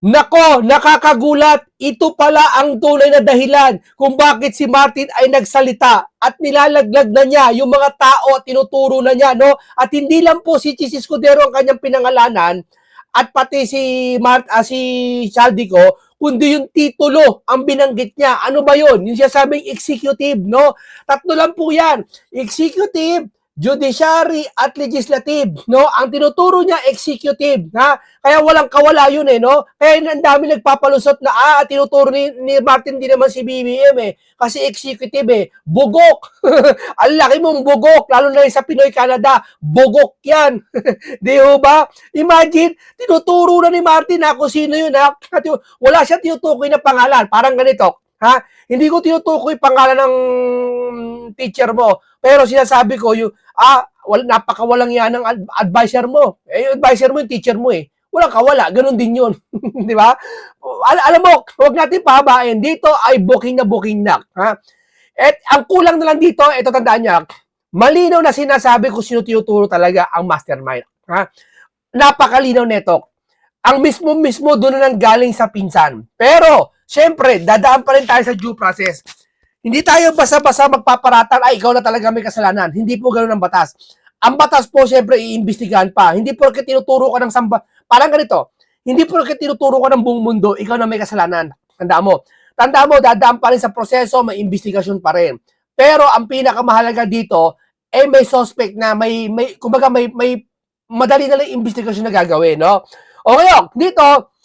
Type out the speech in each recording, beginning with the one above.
Nako, nakakagulat. Ito pala ang tunay na dahilan kung bakit si Martin ay nagsalita at nilalaglag na niya yung mga tao at tinuturo na niya, no? At hindi lang po si Chis Escudero ang kanyang pinangalanan at pati si Chaldico, kundi yung titulo ang binanggit niya. Ano ba yun? Yung siya sabing executive, no? Tatlo lang po yan. Executive, judiciary at legislative, no? Ang tinuturo niya executive, ha? Kaya walang kawala yun no? Kaya ang dami nagpapalusot na tinuturo ni Martin din naman si BBM kasi executive bugok. Ang laki mong bugok, lalo na sa Pinoy Canada, bugok yan. Di ba? Imagine, tinuturo na ni Martin kung sino yun At wala siya tinutukoy na pangalan, parang ganito, ha? Hindi ko tinutukoy pangalan ng teacher mo, pero sinasabi ko yung napakawalang yan ng advisor mo. Yung advisor mo yung teacher mo Walang kawala, ganun din yun. Di ba? Alam mo, huwag natin pahabain. Dito ay booking na. Ha? At ang kulang na lang dito, ito tandaan niya, malinaw na sinasabi kung sino tinuturo talaga ang mastermind. Ha? Napakalinaw neto. Ang mismo doon na galing sa pinsan. Pero, syempre, dadaan pa rin tayo sa due process. Hindi tayo basta-basta magpaparatan, ikaw na talaga may kasalanan. Hindi po ganoon ang batas. Ang batas po, syempre, iimbestigahan pa. Hindi porke tinuturo ka ng parang ganito, hindi porke tinuturo ka ng buong mundo, ikaw na may kasalanan. Tandaan mo, dadaan pa rin sa proseso, may investigasyon pa rin. Pero ang pinakamahalaga dito, may suspect na kumbaga may madali na lang investigasyon na gagawin, no? Okay, dito,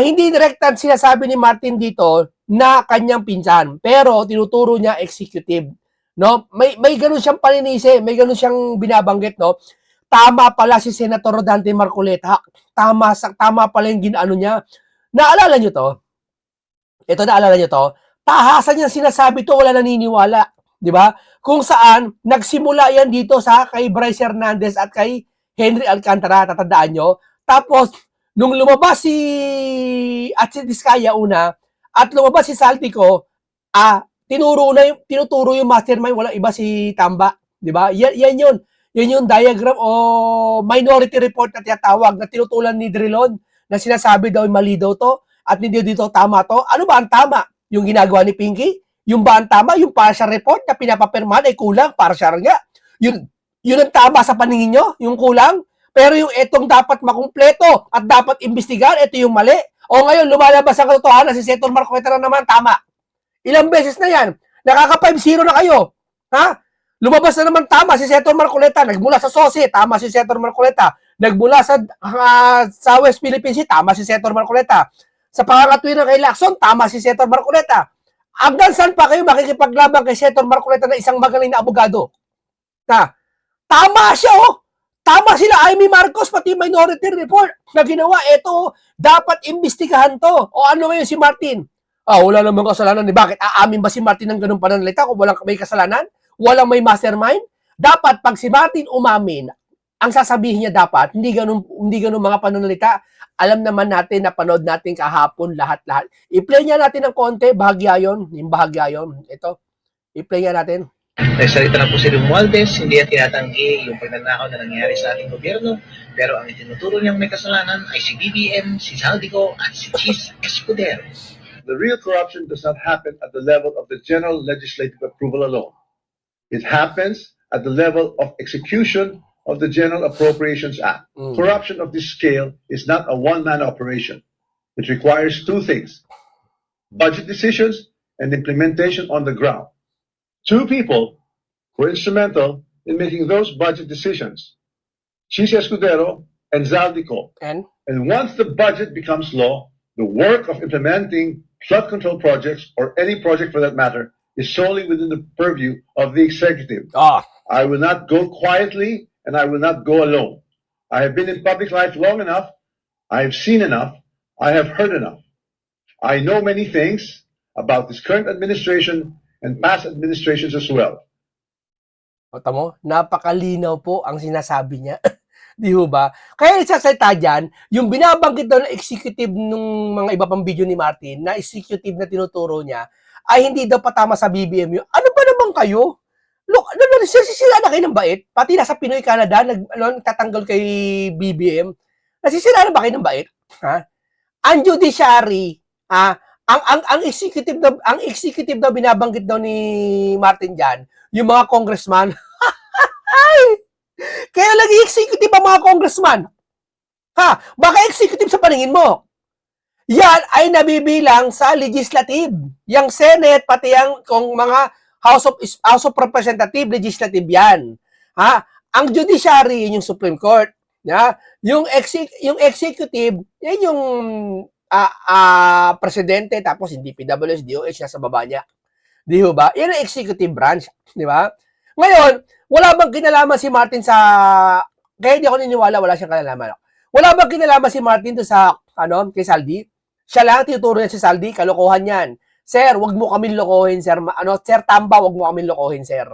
hindi direktang sinasabi ni Martin dito na kanyang pinsan, pero tinuturo niya executive. No? May ganun siyang paninisi, may ganun siyang binabanggit, no? Tama pala si Senator Rodante Marcoleta. Tama pala yung ginano niya. Naalala niyo to? Naalala niyo to? Tahasan niya sinasabi to, wala naniniwala. Di ba? Kung saan, nagsimula yan dito sa kay Bryce Hernandez at kay Henry Alcantara, tatandaan nyo. Tapos, nung lumabas si Diskaya una, at lumabas si Saltico, tinuturo yung mastermind, wala iba si Tamba, 'di ba? Yan yun. Yan yung diagram o minority report na tinatawag na tinutulan ni Drilon na sinasabi daw mali daw to at hindi dito tama to. Ano ba ang tama? Yung ginagawa ni Pinky? Yung ba ang tama? Yung partial report na pinapapirmahan ay kulang, partial nga. Yun ang tama sa paningin nyo? Yung kulang? Pero yung etong dapat makumpleto at dapat imbestigahan, ito yung mali. O ngayon, lumalabas ang katotohanan, si Senator Marcoleta na naman, tama. Ilang beses na yan. Nakaka 5-0 na kayo. Ha? Lumabas na naman tama si Senator Marcoleta. Nagmula sa SOSI, tama si Senator Marcoleta. Nagmula sa West Philippine Sea, tama si Senator Marcoleta. Sa pangangatwin ng kay Lacson, tama si Senator Marcoleta. Hanggang saan pa kayo makikipaglaban kay Senator Marcoleta na isang magaling na abogado? Tama siya Tama sila, Amy Marcos, pati minority report na ginawa. Ito, dapat imbestigahan to. O ano ngayon si Martin? Wala namang kasalanan. Bakit? Aamin ba si Martin ng ganung pananalita kung walang may kasalanan? Walang may mastermind? Dapat, pag si Martin umamin, ang sasabihin niya dapat, hindi ganun mga pananalita. Alam naman natin, napanood natin kahapon, lahat-lahat. I-play niya natin ng konti, bahagya yon. Yung bahagya yon. Ito, i-play niya natin. Nagsalita na po si Romualdez, hindi yan tinatanggi yung pagnanakaw na nangyari sa ating gobyerno, pero ang itinuturo niyang may kasalanan ay si BBM, si Saldico, at si Chis Escudero. The real corruption does not happen at the level of the general legislative approval alone. It happens at the level of execution of the General Appropriations Act. Corruption of this scale is not a one-man operation. It requires two things: budget decisions and implementation on the ground. Two people were instrumental in making those budget decisions: Chis Escudero and Zaldico. And once the budget becomes law, the work of implementing flood control projects, or any project for that matter, is solely within the purview of the executive. I will not go quietly, and I will not go alone. I have been in public life long enough. I have seen enough. I have heard enough. I know many things about this current administration and past administrations as well. Mo, napakalinaw po ang sinasabi niya. Di ba? Kaya isasalita dyan, yung binabanggit daw na executive nung mga iba pang video ni Martin, na executive na tinuturo niya, ay hindi daw patama sa BBM yun. Ano ba naman kayo? Look, nasisira na kayo ng bait? Pati nasa Pinoy Canada, nagtatanggol kay BBM. Nasisira na ba kayo ng bait? Ha? ang judiciary, ang executive daw binabanggit daw ni Martin diyan, yung mga congressman. Kaya lagi executive ang mga congressman. Ha, baka executive sa paningin mo. Yan ay nabibilang sa legislative. Yang Senate, pati yung kung mga House of Representative, legislative yan. Ha? Ang judiciary, yun yung Supreme Court. Ya? Yung executive, yan yung presidente, tapos yung DPWH, DOH, nasa baba niya. Di ba? Yan ang executive branch. Di ba? Ngayon, wala bang kinalaman si Martin sa... Kaya di ako niniwala, wala siyang kinalaman. Wala bang kinalaman si Martin to sa, kay Saldi? Siya lang, tinuturo niya si Saldi, kalokohan yan. Sir, wag mo kami lokohin, sir. Sir Tamba, wag mo kami lokohin, sir.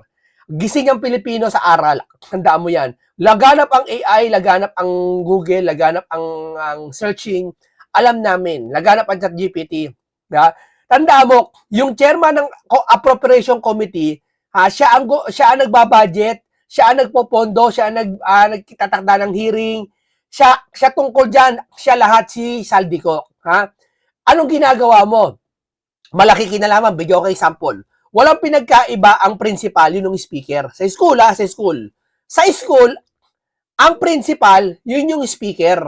Gising ang Pilipino sa aral. Tandaan mo yan. Laganap ang AI, laganap ang Google, laganap ang searching. Alam namin. Laganap ang ChatGPT. Diba? Tandaan mo, yung chairman ng Appropriation Committee, siya ang nagbabudget, siya ang nagpopondo, siya ang nagtatakda ng hearing, siya tungkol dyan, siya lahat si Saldico. Ha? Anong ginagawa mo? Malaki kinalaman, bigyan ko kayo example. Walang pinagkaiba ang principal, yun yung speaker. Sa school, sa school. Sa school, ang principal, yun yung speaker.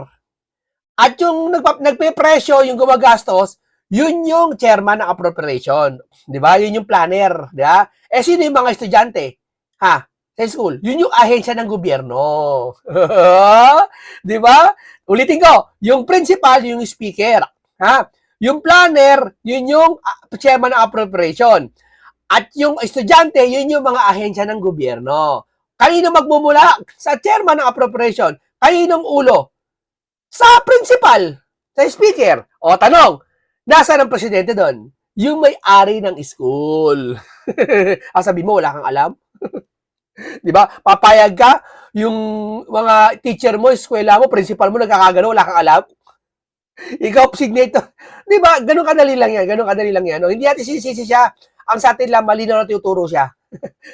At yung nagpe-presyo, yung gumagastos, yun yung chairman ng appropriation. Di ba? Yun yung planner. Di ba? Sino yung mga estudyante? Ha? Sa school. Yun yung ahensya ng gobyerno. Di ba? Ulitin ko. Yung principal, yung speaker. Ha? Yung planner, yun yung chairman ng appropriation. At yung estudyante, yun yung mga ahensya ng gobyerno. Kanino magmumula? Sa chairman ng appropriation. Kaninong ulo? Sa principal. Sa speaker. O, tanong. Nasaan ang presidente doon? Yung may-ari ng school. Sabi mo, wala kang alam? Di ba? Papayag ka, yung mga teacher mo, eskwela mo, principal mo, nagkakagano, wala kang alam? Ikaw, signator. Di ba? Ganun kadali lang yan. Ganun kadali lang yan. No? Hindi natin sisisi siya. Ang sa atin lang, malinaw na tinuturo siya.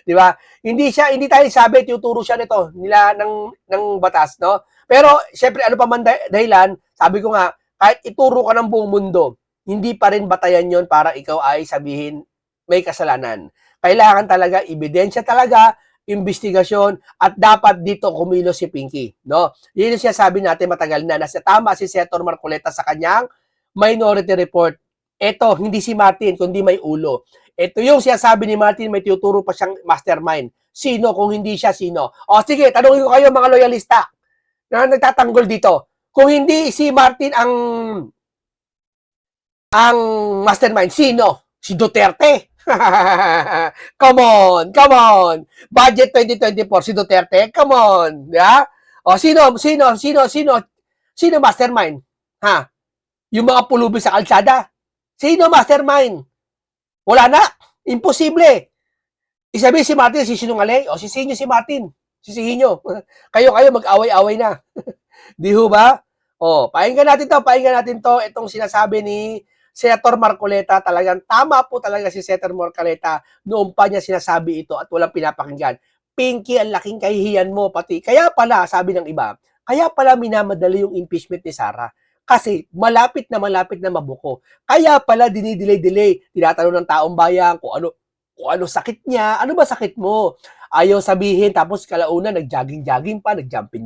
Di ba? Hindi tayo sabi, tinuturo siya nito, nila ng batas, no? Pero, syempre, ano pa man dahilan, sabi ko nga, kahit ituro ka ng buong mundo, hindi pa rin batayan yon para ikaw ay sabihin may kasalanan. Kailangan talaga, ebidensya talaga, investigasyon, at dapat dito kumilos si Pinky. No? Yun yung sabi natin matagal na, nasa tama si Senator Marcoleta sa kanyang minority report. Ito, hindi si Martin, kundi may ulo. Ito yung sinasabi ni Martin, may tuturo pa siyang mastermind. Sino? Kung hindi siya, sino? O sige, tanungin ko kayo mga loyalista na nagtatanggol dito. Kung hindi si Martin ang mastermind, sino? Si Duterte. Come on. Budget 2024, si Duterte, come on. Yeah? O, sino mastermind? Ha? Yung mga pulubi sa kalsada. Sino mastermind? Wala na. Imposible. Isabi si Martin, sisinungaling. O, sisihin nyo si Martin. Sisihin nyo. Kayo mag-away-away na. Di ho ba? O, pakinggan natin to. Itong sinasabi ni Senator Marcoleta, talagang tama po talaga si Senator Marcoleta noong pa niya sinasabi ito at walang pinapakinggan. Pinky, ang laking kahihiyan mo pati. Kaya pala, sabi ng iba, kaya pala minamadali yung impeachment ni Sara. Kasi malapit na mabuko. Kaya pala dinidelay. Tinatanong ng taong bayan kung ano sakit niya. Ano ba sakit mo? Ayaw sabihin, tapos kalauna nag-jogging pa, nag-jumping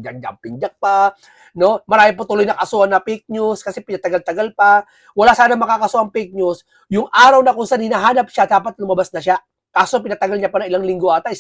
jack pa. No? Marami po tuloy na kasuhan na fake news kasi pinatagal-tagal pa. Wala sana makakasuhan fake news. Yung araw na kung saan hinahanap siya, dapat lumabas na siya. Kaso pinatagal niya pa na ilang linggo ata,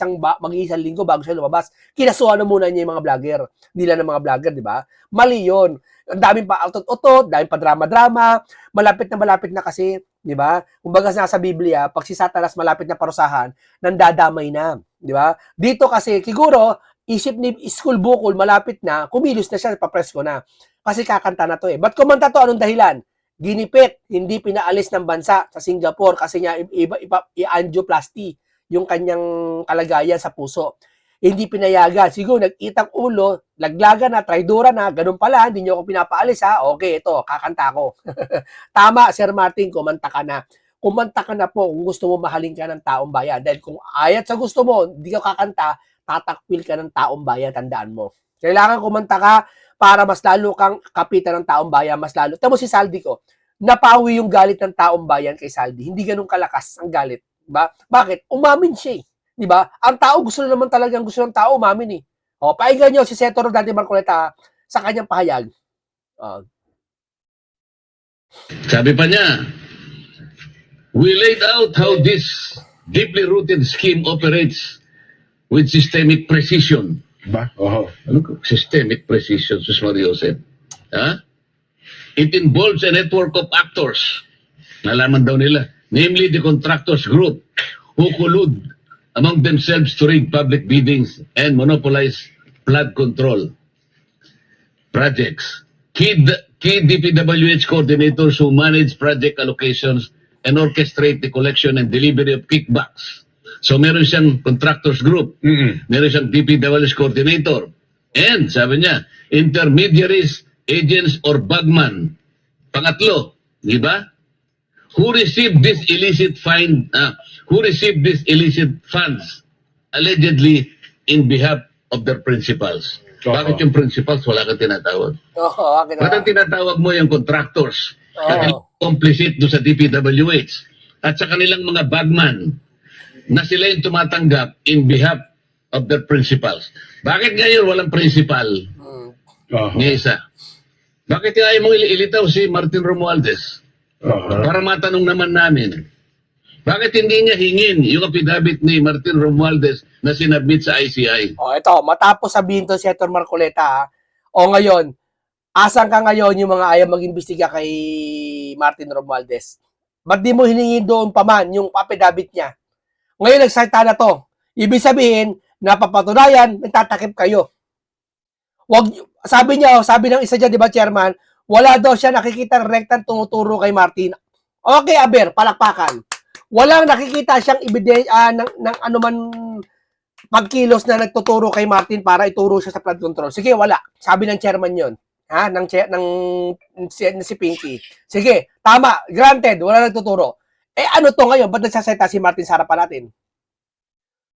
mag-iisang linggo bago siya lumabas. Kinasuhan na muna niya yung mga vlogger. Nila ng mga vlogger, di ba? Mali yun. Ang daming pa utot-utot, daming pa drama-drama. Malapit na kasi, di ba? Kumbaga sa Biblia, pag si Satanas malapit na parusahan, nandadamay na. Di ba? Dito kasi, siguro, isip ni School Bukol, malapit na, kumilos na siya, papresko na. Kasi kakanta na to eh. Ba't kumanta to? Anong dahilan? Ginipit, hindi pinaalis ng bansa sa Singapore kasi niya i-angioplasty yung kanyang kalagayan sa puso. Hindi pinayagan. Siguro nag-itang ulo, laglaga na, traidora na, ganun pala, hindi niyo ako pinapaalis ha. Okay, ito, kakanta ko. Tama, Sir Martin, kumanta ka na. Kumanta ka na po kung gusto mo mahalin ka ng taong bayan. Dahil kung ayat sa gusto mo, hindi ka kakanta, tatakwil ka ng taong bayan, tandaan mo. Kailangan kumanta ka para mas lalo kang kapitan ng taong bayan, mas lalo. Tamo si Saldi ko, napawi yung galit ng taong bayan kay Saldi. Hindi ganun kalakas ang galit. Diba? Bakit? Umamin siya eh. Diba? Ang tao gusto naman talagang gusto ng tao umamin eh. O, painggan nyo si Senator Dante Marcoleta sa kanyang pahayag. Sabi pa niya, we laid out how this deeply rooted scheme operates with systemic precision. Ba? Ano ko? Systemic precision, Sus Maria Jose. Ha? It involves a network of actors. Nalaman daw nila. Namely, the contractors group who collude among themselves to rig public biddings and monopolize flood control projects. Key DPWH coordinators who manage project allocations and orchestrate the collection and delivery of kickbacks. So meron siyang contractors group, meron siyang DPWH coordinator, and sabi niya, intermediaries, agents, or bagman. Pangatlo, di ba? Who received this illicit funds allegedly in behalf of their principals. Bakit yung principals wala kang tinatawag? Akin Ba't ang tinatawag mo yung contractors? Oo. Complicit do sa DPWH at sa kanilang mga bagman na sila yung tumatanggap in behalf of their principals. Bakit ngayon walang principal ni isa? Bakit ayaw mong ilitaw si Martin Romualdez? Para matanong naman namin, bakit hindi niya hingin yung affidavit ni Martin Romualdez na sinabmit sa ICI? Ito, matapos sabihin to si Senator Marcoleta, ngayon, asan ka ngayon yung mga ayaw mag-imbestiga kay Martin Romualdez? Ba't di mo hiningi doon pa man yung affidavit niya? Ngayon, nagsalita na to. Ibig sabihin, napapatunayan, nagtatakip kayo. Sabi ng isa dyan, di ba, Chairman, wala daw siya nakikita rektang tumuturo kay Martin. Okay, Aber, palakpakan. Walang nakikita siyang ebidensya ng anuman pagkilos na nagtuturo kay Martin para ituro siya sa flood control. Sige, wala. Sabi ng chairman yon, si Pinky. Sige, tama, granted, wala nagtuturo. Ano to ngayon? Ba't nagsaseta si Martin sa harapan natin?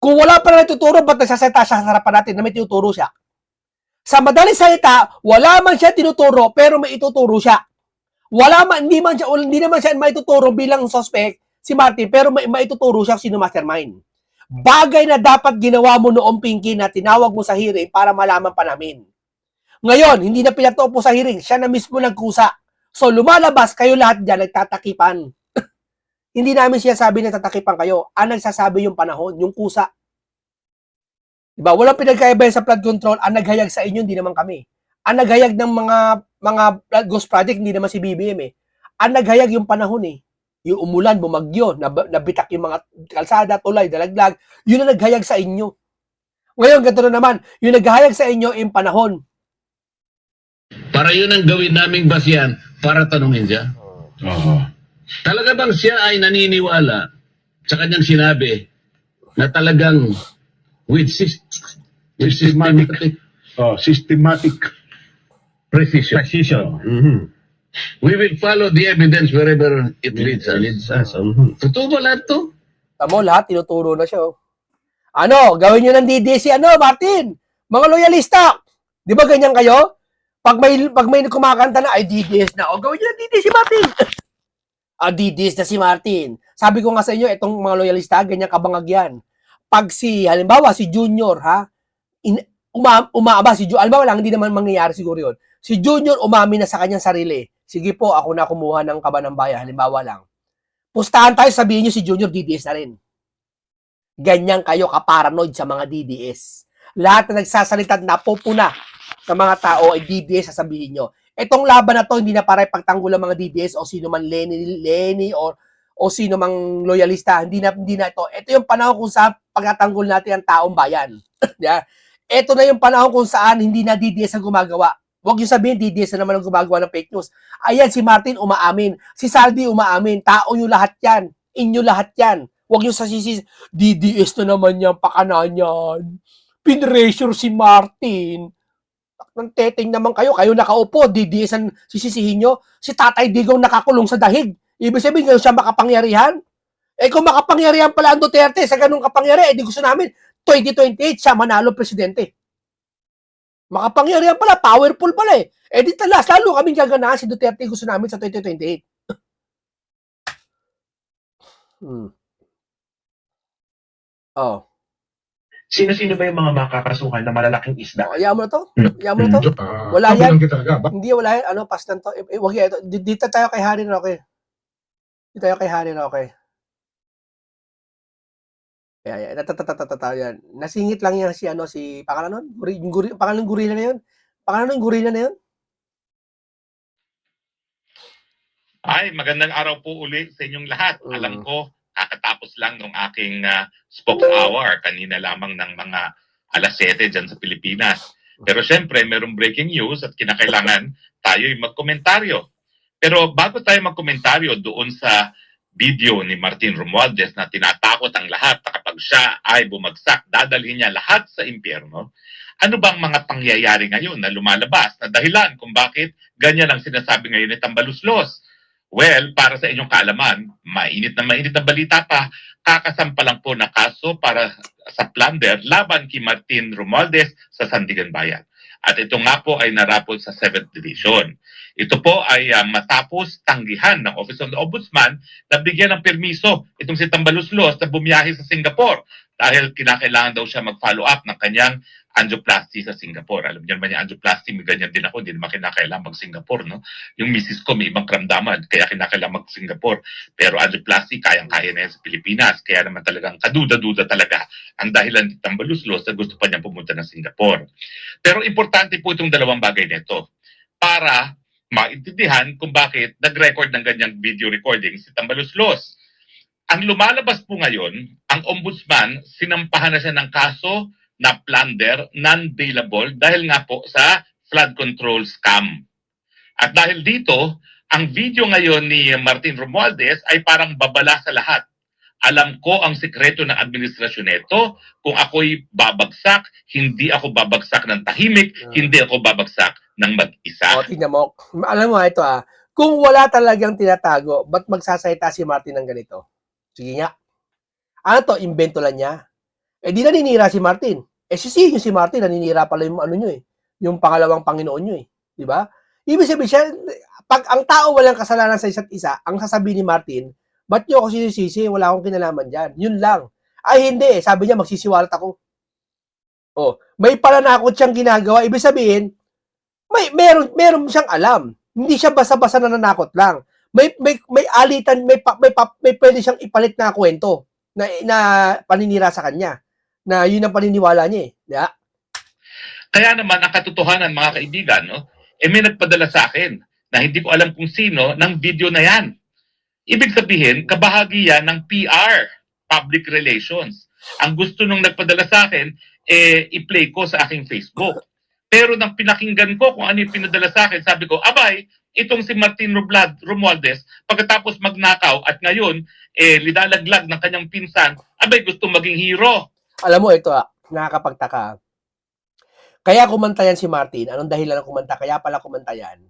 Kung wala pa na nagtuturo, ba't nagsaseta siya sa harapan natin na may tinuturo siya? Sa madaling salita, wala man siya tinuturo, pero may ituturo siya. Hindi naman siya maituturo bilang suspect si Martin, pero may maituturo siya sino mastermind. Bagay na dapat ginawa mo noong Pinky na tinawag mo sa hearing para malaman pa namin. Ngayon, hindi na pinatopo sa hearing, siya na mismo nagkusa. So lumalabas, kayo lahat dyan nagtatakipan. Hindi namin siya sabi na tatakipan kayo. Ang nagsasabi yung panahon, yung kusa. Diba? Walang pinagkaiba sa flood control. Ang naghayag sa inyo, hindi naman kami. Ang naghayag ng mga ghost project, hindi naman si BBM eh. Ang naghayag yung panahon eh. Yung umulan, bumagyo, nabitak yung mga kalsada, tulay, dalaglag. Yun ang naghayag sa inyo. Ngayon, ganito na naman. Yung naghayag sa inyo, yung panahon. Para yun ang gawin naming basyan para tanungin siya. Talaga bang siya ay naniniwala sa kanyang sinabi na talagang with systematic precision. We will follow the evidence wherever it leads us. Totoo ba lahat to? Tamo, lahat, tinuturo na siya. Gawin nyo ng DDS Martin? Mga loyalista. Di ba ganyan kayo? Pag may kumakanta na, ay DDS na. Gawin nyo ng DDS si Martin. DDS na si Martin. Sabi ko nga sa inyo, itong mga loyalista, ganyan kabangag yan. Pag halimbawa, si Junior, halimbawa lang, hindi naman mangyayari siguro yun. Si Junior umami na sa kanyang sarili. Sige po, ako na kumuha ng Kaban ng Bayan, halimbawa lang. Pustahan tayo, sabihin nyo si Junior, DDS na rin. Ganyan kayo kaparanoid sa mga DDS. Lahat na nagsasalita na popuna ng mga tao ay DDS, sasabihin nyo. Itong laban na to, hindi na para pagtanggol ang mga DDS o sino man Lenny o sino mang loyalista. Hindi na ito. Ito yung panahon kung saan pagtatanggol natin ang taong bayan. Ito na yung panahon kung saan hindi na DDS ang gumagawa. Huwag yung sabihin, DDS na naman ang gumagawa ng fake news. Ayan, si Martin umaamin. Si Saldi umaamin. Tao yung lahat yan. Inyo lahat yan. Huwag yung sasisi, DDS na naman yan, pakanan yan. Pinressure si Martin. Nang teteng naman kayo nakaupo, DDS ang sisisihin nyo. Si Tatay Digong nakakulong sa dahig. Ibig sabihin, ngayon siya makapangyarihan. Kung makapangyarihan pala ang Duterte sa ganung kapangyarihan, di gusto namin, 2028 siya manalo presidente. Makapangyarihan pala, powerful pala eh. Eh di talas, lalo kaming gaganahan si Duterte gusto namin sa 2028. Oh. Sino-sino ba yung mga makakasuhan na malalaking isda? Hayaan mo na to. Hayaan mo na to. Wala yan. Hindi, wala yan. Ano, pass lang to. Wag yan. Dito tayo kay Harry Roque. Dito tayo kay Harry Roque. Yan. Yan. Nasingit lang yan si, ano, si, pangalan nun? Pangalan ng gorilla na yun? Pangalan ng gorilla na yun? Ay, magandang araw po uli sa inyong lahat. Alam ko, kakatapos lang ng aking spokes hour kanina lamang ng mga alas 7 dyan sa Pilipinas. Pero syempre, merong breaking news at kinakailangan tayo'y magkomentaryo. Pero bago tayo magkomentaryo doon sa video ni Martin Romualdez na tinatakot ang lahat na kapag siya ay bumagsak, dadalhin niya lahat sa impyerno, ano bang mga pangyayari ngayon na lumalabas na dahilan kung bakit ganyan ang sinasabi ngayon ni Tambaluslos? Well, para sa inyong kaalaman, mainit na balita pa, kakasampa lang po na kaso para sa plunder laban kay Martin Romualdez sa Sandigan Bayan. At ito nga po ay narapol sa 7th Division. Ito po ay matapos tanggihan ng Office of the Ombudsman na bigyan ng permiso itong si Tambaluslos na bumiyahe sa Singapore dahil kinakailangan daw siya mag-follow up ng kanyang angioplasty sa Singapore. Alam niyo naman yung angioplasty, may ganyan din ako, hindi naman kinakailangan mag-Singapore, no? Yung misis ko may ibang karamdaman, kaya kinakailangan mag-Singapore. Pero angioplasty, kayang-kaya na yan sa Pilipinas. Kaya naman talagang kaduda-duda talaga ang dahilan ni Tambaluslos na gusto pa niya pumunta ng Singapore. Pero importante po itong dalawang bagay nito para maintindihan kung bakit nag-record ng ganyang video recording si Tambaluslos. Ang lumalabas po ngayon, ang ombudsman, sinampahan na siya ng kaso na plunder, non-bailable dahil nga po sa flood control scam. At dahil dito, ang video ngayon ni Martin Romualdez ay parang babala sa lahat. Alam ko ang sikreto ng administrasyon nito. Kung ako'y babagsak, hindi ako babagsak ng tahimik, hindi ako babagsak ng mag-isa. O, tingnan mo. Alam mo, ito kung wala talagang tinatago, ba't magsasalita si Martin ng ganito? Sige nga. Ano to? Invento lang niya. Eh di naninira si Martin. Eh sisihin si Martin, naninira pala yung ano nyo eh. Yung pangalawang Panginoon nyo eh. Di ba? Ibig sabihin siya, pag ang tao walang kasalanan sa isa't isa, ang sasabihin ni Martin, ba't nyo ako sinisisi? Wala akong kinalaman dyan. Yun lang. Ay hindi, sabi niya magsisiwalat ako. Oh, may pananakot siyang ginagawa. Ibig sabihin, meron siyang alam. Hindi siya basta-basta nananakot lang. May alitan, may pwede siyang ipalit na kwento na paninira sa kanya. Na yun ang paniniwala niya eh. Yeah. Kaya naman, ang katotohanan mga kaibigan, no, may nagpadala sa akin na hindi ko alam kung sino ng video na yan. Ibig sabihin, kabahagi yan ng PR, public relations. Ang gusto nung nagpadala sa akin, i-play ko sa aking Facebook. Pero nang pinakinggan ko kung ano yung pinadala sa akin, sabi ko, abay, itong si Martin Romualdez, pagkatapos magnakaw at ngayon, lidalaglag ng kanyang pinsan, abay, gusto maging hero. Alam mo, ito nakakapagtaka. Kaya kumanta yan si Martin. Anong dahilan ng kumanta? Kaya pala kumanta yan.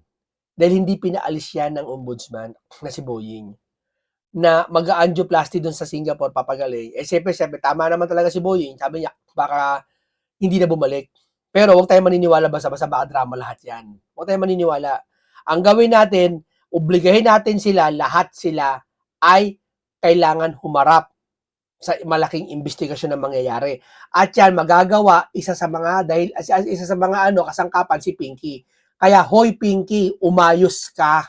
Dahil hindi pinaalis yan ng ombudsman na si Boying. Na mag-angioplasty dun sa Singapore, papagaling. Siyempre, tama naman talaga si Boying. Sabi niya, baka hindi na bumalik. Pero huwag tayong maniniwala basta-basta baka drama lahat yan. Huwag tayong maniniwala. Ang gawin natin, obligahin natin sila, lahat sila ay kailangan humarap sa malaking investigasyon ng mangyayari. At yan magagawa isa sa mga kasangkapan si Pinky. Kaya hoy Pinky, umayos ka.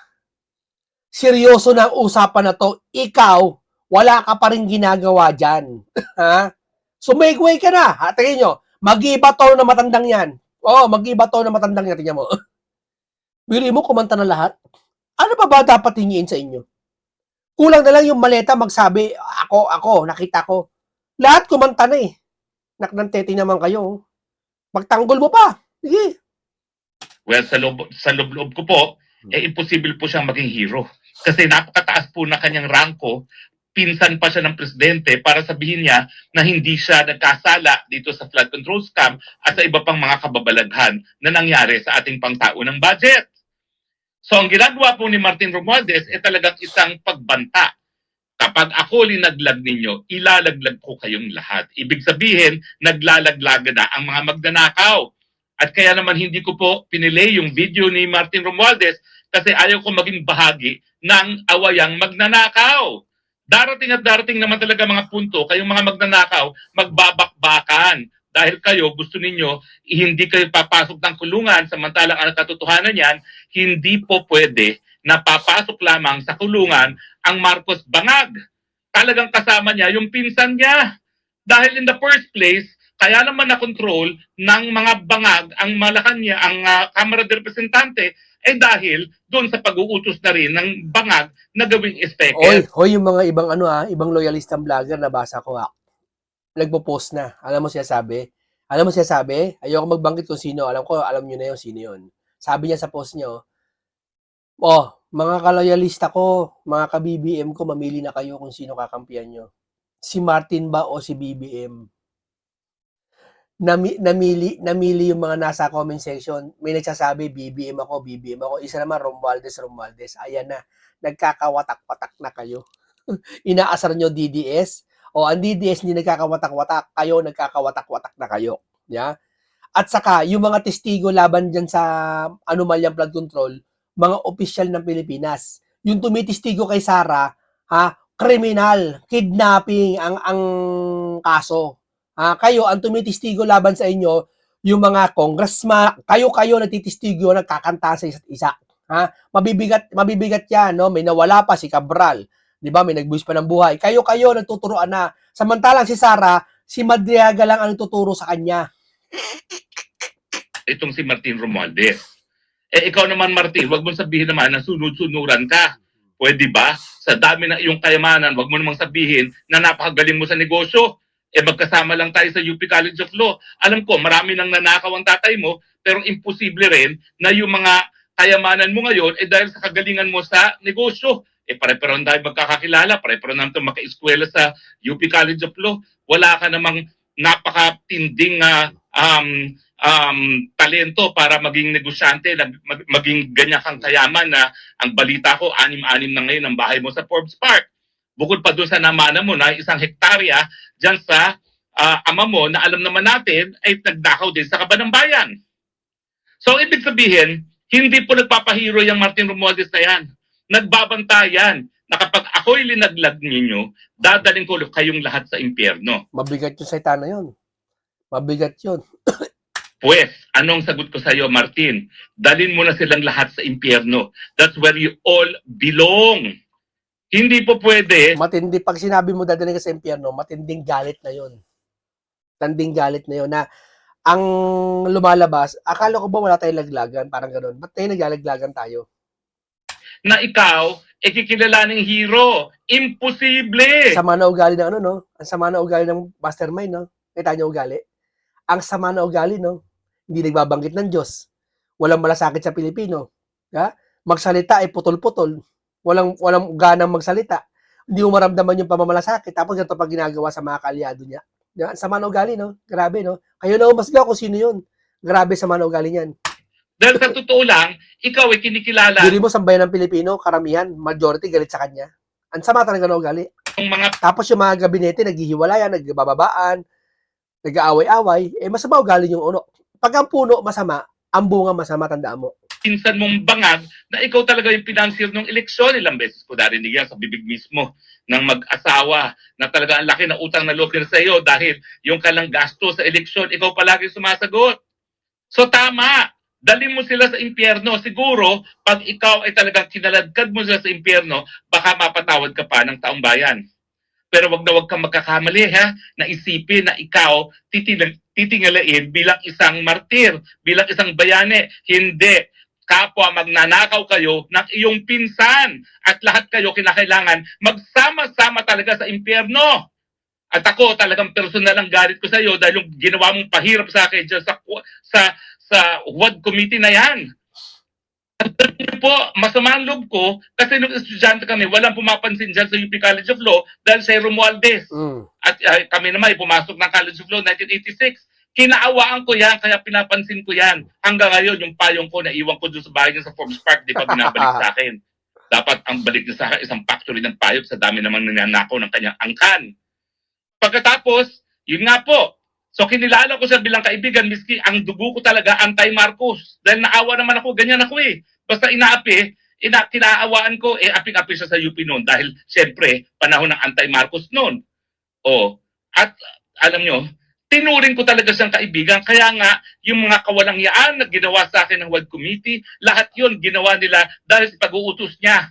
Seryoso na ang usapan na to. Ikaw, wala ka pa rin ginagawa diyan. Ha? Sumigway ka na. Ha, tingin nyo, mag-iba to na matandang yan. Mag-iba to na matandang yan. Tingnan mo. Bili mo kumanta na lahat. Ano ba dapat hingiin sa inyo? Kulang na lang yung maleta magsabi, ako, nakita ko. Lahat kumanta na eh. Naknantete naman kayo. Magtanggol mo pa. Sige. Well, sa loob ko po, imposible po siyang maging hero. Kasi napakataas po na kanyang rangko, pinsan pa siya ng presidente para sabihin niya na hindi siya nagkasala dito sa flood control scam at sa iba pang mga kababalaghan na nangyari sa ating pangtao ng budget. So ang ginagawa po ni Martin Romualdez talagang isang pagbanta. Kapag ako linaglag ninyo, ilalaglag ko kayong lahat. Ibig sabihin, naglalaglag na ang mga magnanakaw. At kaya naman hindi ko po pinilay yung video ni Martin Romualdez kasi ayaw ko maging bahagi ng awayang magnanakaw. Darating at darating naman talaga mga punto, kayong mga magnanakaw, magbabakbakan. Dahil kayo, gusto ninyo, hindi kayo papasok ng kulungan, samantalang ang katotohanan yan, hindi po pwede na papasok lamang sa kulungan ang Marcos Bangag. Talagang kasama niya yung pinsan niya. Dahil in the first place, kaya naman na-control ng mga bangag ang Malacanang, ang Kamara de Representante, dahil doon sa pag-uutos na rin ng bangag na gawing speaker. Hoy, yung mga ibang ibang loyalistang vlogger nabasa ko nagpo-post na. Alam mo siya sabi? Ayoko magbanggit kung sino. Alam niyo na yung sino yun. Sabi niya sa post niya, mga kaloyalista ko, mga ka-BBM ko, mamili na kayo kung sino kakampiyan nyo. Si Martin ba o si BBM? Namili yung mga nasa comment section. May nagsasabi, BBM ako. Isa naman, Romualdez. Ayan na. Nagkakawatak-watak na kayo. Inaasar nyo DDS. Ang DDS hindi nagkakawatak-watak. Kayo, nagkakawatak-watak na kayo. Yeah? At saka, yung mga testigo laban dyan sa anomalyang flood control, mga opisyal ng Pilipinas. Yung tumitistigo kay Sara, kriminal, kidnapping ang kaso. Kayo, ang tumitistigo laban sa inyo, yung mga congressman, kayo nagtitistigo, nagkakanta sa isa't isa. Mabibigat yan, no? May nawala pa si Cabral. Di ba? May nagbuwis pa ng buhay. Kayo nagtuturoan na. Samantalang si Sara, si Madriaga lang ang tuturo sa kanya. Itong si Martin Romualdez. Ikaw naman, Martin, wag mong sabihin naman na sunod-sunuran ka. Pwede ba? Sa dami ng iyong kayamanan, wag mo namang sabihin na napakagaling mo sa negosyo. Magkasama lang tayo sa UP College of Law. Alam ko, marami nang nanakaw ang tatay mo, pero imposible rin na yung mga kayamanan mo ngayon dahil sa kagalingan mo sa negosyo. Pare-pareho tayo magkakakilala, pare-pareho naman tayo maka-eskwela sa UP College of Law. Wala ka namang napakatinding talento para maging negosyante, maging ganyan kang kayaman na ang balita ko, 6-6 na ngayon ang bahay mo sa Forbes Park. Bukod pa doon sa namana mo na 1 hektarya dyan sa ama mo na alam naman natin ay nagdakaw din sa Kaban ng Bayan. So, ibig sabihin, hindi po nagpapahiro yung Martin Romualdez na yan. Nagbabantayan na kapag ako'y linaglag ninyo, dadaling ko kayong lahat sa impyerno. Mabigat yung saita na yun. Mabigat yun. Pues, anong sagot ko sa iyo, Martin? Dalin mo na silang lahat sa impyerno. That's where you all belong. Hindi po pwede. Matindi, pag sinabi mo dadalhin ka sa impyerno, matinding galit na yun. Tanding galit na yun na ang lumalabas, akala ko ba wala tayong laglagan? Parang gano'n. Ba't tayo naglalaglagan tayo? Na ikaw, kikilalaning hero. Imposible! Sama na ugali ng Ang sama na ugali ng mastermind, no? Kita niyo ugali? Ang sama na ugali, no? Hindi nagbabanggit ng Diyos. Walang malasakit sa Pilipino. Magsalita ay putol-putol. Walang ganang magsalita. Hindi mo maramdaman yung pamamalasakit. Tapos ito pag ginagawa sa mga kaalyado niya. Ang sama na ugali, no? Grabe, no? Kayo na umasgaw kung sino yun. Grabe sama na ugali niyan. Dahil sa totoo lang, ikaw ay kinikilala Diri mo sambayan ng Pilipino, karamihan, majority galit sa kanya. Ang sama talaga ng ugali. ng mga Tapos yung mga gabinete, naghihiwalayan, nagbababaan, nag-aaway-away, masama ugali yung uno. Pag ang puno masama, ang bunga masama, tandaan mo. pinsan mong bangag na ikaw talaga yung financier ng eleksyon. Ilang beses ko narinig yan sa bibig mismo ng mag-asawa na talaga ang laki na utang na loob nila sa iyo dahil yung kalang gasto sa eleksyon, ikaw palagi sumasagot. So tama, dali mo sila sa impyerno. Siguro, pag ikaw ay talagang kinaladkad mo sila sa impyerno, baka mapatawad ka pa ng taong bayan. Pero wag na wag kang magkakamali na isipin na ikaw titingalain bilang isang martir, bilang isang bayani. Hindi. Kapwa magnanakaw kayo ng iyong pinsan at lahat kayo kinakailangan magsama-sama talaga sa impyerno. At ako talagang personal ang galit ko sa iyo dahil yung ginawa mong pahirap sa akin dyan sa WAD committee na yan. Po, masama ang loob ko kasi nung estudyante kami, walang pumapansin dyan sa UP College of Law dahil sa Romualdez. At kami naman ay pumasok ng College of Law 1986. Kinaawaan ko yan, kaya pinapansin ko yan. Hanggang ngayon, yung payong ko, naiwan ko doon sa bahay niya sa Forbes Park, di pa binabalik sa akin. Dapat ang balik niya sa akin, isang factory ng payop sa dami namang nananakaw ng kanyang angkan. Pagkatapos, yun nga po, So kinilala ko siya bilang kaibigan, miski ang dugo ko talaga anti-Marcos. Dahil naawa naman ako, ganyan ako eh. Basta inaapi, kinaawaan ko, aping-api siya sa UP noon. Dahil siyempre, panahon ng anti-Marcos noon. O, at alam nyo, tinuring ko talaga siyang kaibigan. Kaya nga, yung mga kawalangyaan na ginawa sa akin ng World Committee, lahat yon ginawa nila dahil sa pag-uutos niya.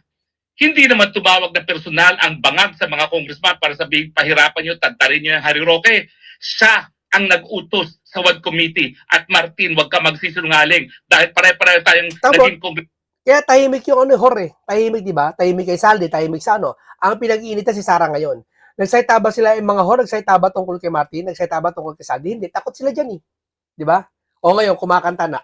Hindi naman tumawag na personal ang bangag sa mga congressman para sabihin, pahirapan nyo, tantarin nyo yung Harry Roque. Siya ang nag-utos sa World Committee. At Martin, wag ka magsisinungaling dahil pare-pareho tayong Tama. naging congressman. Kaya tahimik yung Jorge. Tahimik, di ba? Tahimik kay Saldi, tahimik sa ano. Ang pinag-iinitan si Sara ngayon. Nagsalita ba sila yung mga nagsalita ba tungkol kay Martin? Nagsalita ba tungkol kay Saldi? Hindi. Takot sila dyan eh. Di ba? O ngayon, kumakanta na.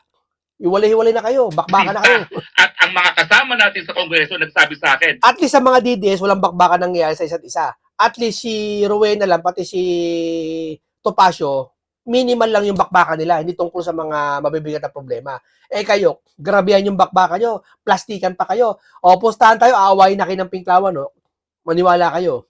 Iwalay-hiwalay na kayo. Bakbakan na kayo. At ang mga kasama natin sa Kongreso nagsabi sa akin, At least sa mga DDS, walang bakbakan nangyayari sa isa't isa. At least si Rowena lang, pati si Topacio, minimal lang yung bakbakan nila, hindi tungkol sa mga mabibigat na problema. Eh kayo, grabehan yung bakbakan nyo, plastikan pa kayo. O, pustahan tayo, aawayin na kayo ng Pinklawan, no? Maniwala kayo.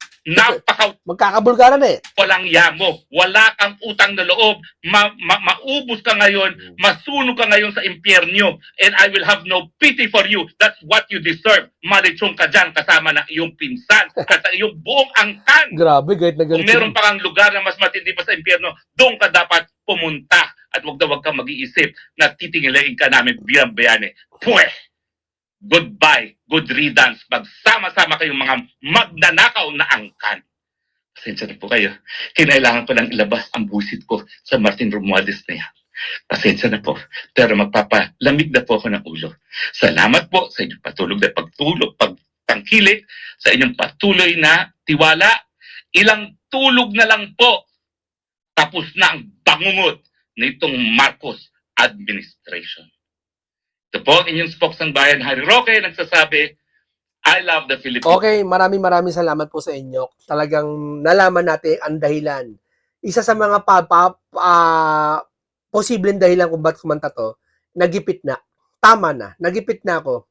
Magkakabulgaran eh. walang yamo, wala kang utang na loob, maubos ka ngayon, masunog ka ngayon sa impyerno, and I will have no pity for you. That's what you deserve. Malitsong ka dyan kasama ng iyong pinsan, kasama iyong buong angkan. Grabe, gayet na Kung gayet. meron pa kang lugar na mas matindi pa sa impyerno, doon ka dapat pumunta. At wag kang mag-iisip na titingilain ka namin bilang bayani. Pweh! Goodbye, good riddance. Magsama-sama kayong mga magnanakaw na angkan. Pasensya na po kayo. Kinailangan ko lang ilabas ang busit ko sa Martin Romualdez na yan. Pasensya na po. Pero magpapalamig na po ako ng ulo. Salamat po sa inyong pagtangkilik, sa inyong patuloy na tiwala. Ilang tulog na lang po. Tapos na ang bangungot nitong Marcos administration. Ito po ang inyong spoksang bayan, Harry Roque, nagsasabi, I love the Philippines. Okay, maraming salamat po sa inyo. Talagang nalaman natin ang dahilan. Isa sa mga posibleng dahilan kung ba't kumanta to, nagipit na. Tama na, nagipit na ako.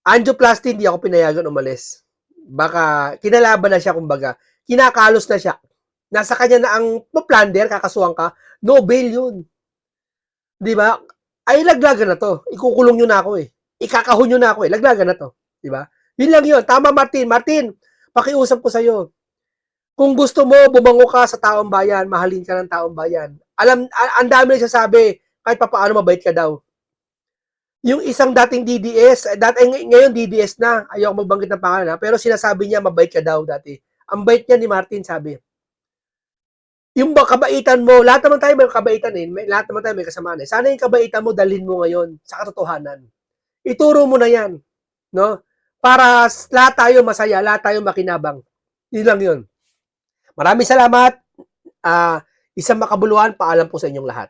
Angioplasty, hindi ako pinayagan umalis. Baka kinalaban na siya, kumbaga. Kinakalos na siya. Nasa kanya na ang plunder, kakasuhan ka, no bail yun. Di ba? Ay, laglagan na to. Ikukulong nyo na ako eh. Ikakahon nyo na ako eh. Laglagan na to. Di ba? Yun lang yun. Tama, Martin. Martin, pakiusap ko sa'yo. Kung gusto mo, bumango ka sa taong bayan, mahalin ka ng taong bayan. Ang dami na sasabi, kahit papaano mabait ka daw. Yung isang dating DDS, ngayon DDS na, ayoko magbanggit ng pangalan, pero sinasabi niya, mabait ka daw dati. Ang bait niya ni Martin, sabi. Yung kabaitan mo, lahat naman tayo may kabaitan eh. Lahat naman tayo may kasamaan eh. Sana yung kabaitan mo, dalhin mo ngayon sa katotohanan. Ituro mo na yan. No? Para lahat tayo masaya, lahat tayo makinabang. Yun lang yun. Maraming salamat. Isang makabuluhan, paalam po sa inyong lahat.